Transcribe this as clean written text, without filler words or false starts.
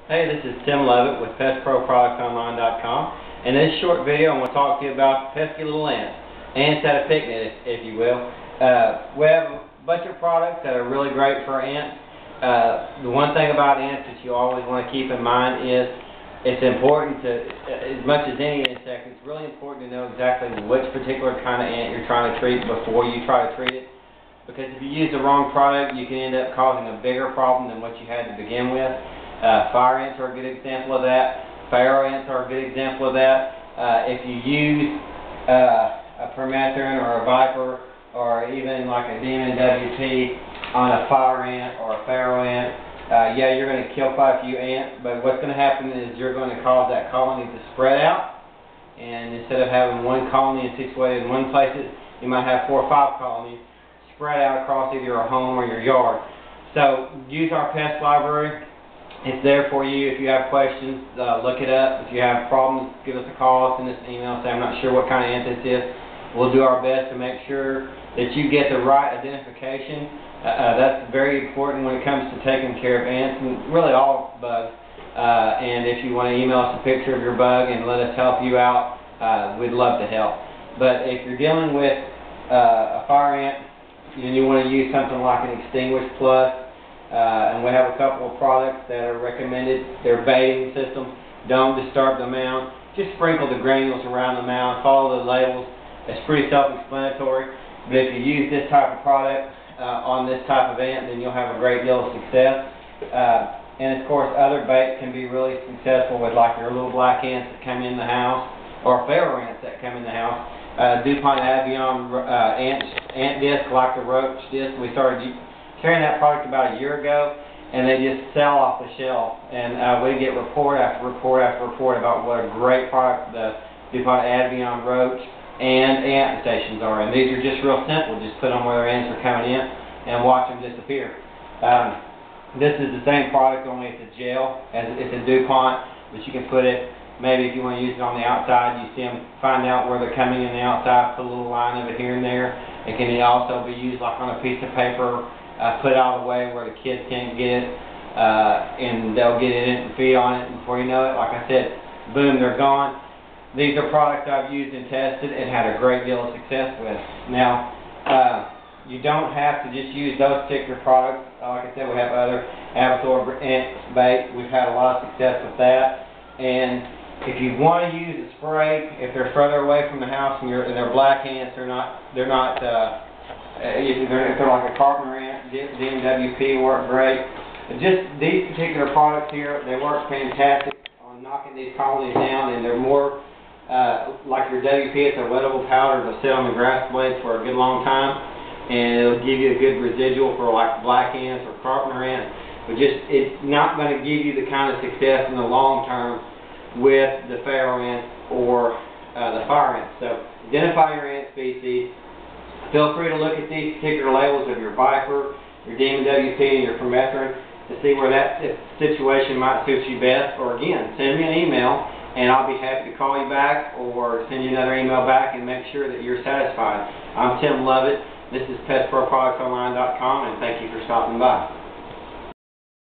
Hey, this is Tim Levitt with PestProProductsOnline.com. In this short video, I'm going to talk to you about pesky little ants. Ants at a picnic, if you will. We have a bunch of products that are really great for ants. The one thing about ants that you always want to keep in mind is it's important to, as much as any insect, it's really important to know exactly which particular kind of ant you're trying to treat before you try to treat it. Because if you use the wrong product, you can end up causing a bigger problem than what you had to begin with. Fire ants are a good example of that. Pharaoh ants are a good example of that. If you use a permethrin or a viper or even like a demon WP on a fire ant or a pharaoh ant, yeah, you're going to kill quite a few ants, but what's going to happen is you're going to cause that colony to spread out, and instead of having one colony situated in one place, you might have 4 or 5 colonies spread out across either your home or your yard. So use our pest library. It's there for you. If you have questions, look it up. If you have problems, give us a call, send us an email, say I'm not sure what kind of ant this is. We'll do our best to make sure that you get the right identification. That's very important when it comes to taking care of ants and really all bugs. And if you want to email us a picture of your bug and let us help you out, we'd love to help. But if you're dealing with a fire ant and you want to use something like an Extinguish Plus, and we have a couple of products that are recommended. They're baiting systems. Don't disturb the mound. Just sprinkle the granules around the mound. Follow the labels. It's pretty self-explanatory. But if you use this type of product on this type of ant, then you'll have a great deal of success. And of course, other baits can be really successful with like your little black ants that come in the house, or pharaoh ants that come in the house. DuPont AVI ant disc, like the roach disc. We started carrying that product about a year ago, and they just sell off the shelf. And we get report after report after report about what a great product the DuPont AVI roach and ant stations are. And these are just real simple. Just put them where their ants are coming in and watch them disappear. This is the same product, only it's a gel. It's a DuPont, but you can put it, maybe if you want to use it on the outside, you see them, find out where they're coming in the outside, put a little line of it here and there. It can also be used like on a piece of paper, put out of the way where the kids can't get it, and they'll get it and feed on it, and before you know it, like I said, boom, they're gone. These are products I've used and tested and had a great deal of success with. Now, you don't have to just use those particular products. Like I said, we have other Avatar ant bait. We've had a lot of success with that. And if you want to use a spray, if they're further away from the house and they're black ants, if they're like a carpenter ant, DMWP work great. But just these particular products here, they work fantastic on knocking these colonies down, and they're more like your WP. It's a wettable powder. It'll sit on the grass blades for a good long time, and it'll give you a good residual for like black ants or carpenter ants. But just it's not going to give you the kind of success in the long term with the pharaoh ant or the fire ant. So identify your ant species. Feel free to look at these particular labels of your viper, your demon WP, and your permethrin to see where that situation might suit you best. Or again, send me an email and I'll be happy to call you back or send you another email back and make sure that you're satisfied. I'm Tim Levitt. This is PestProProductsOnline.com, and thank you for stopping by.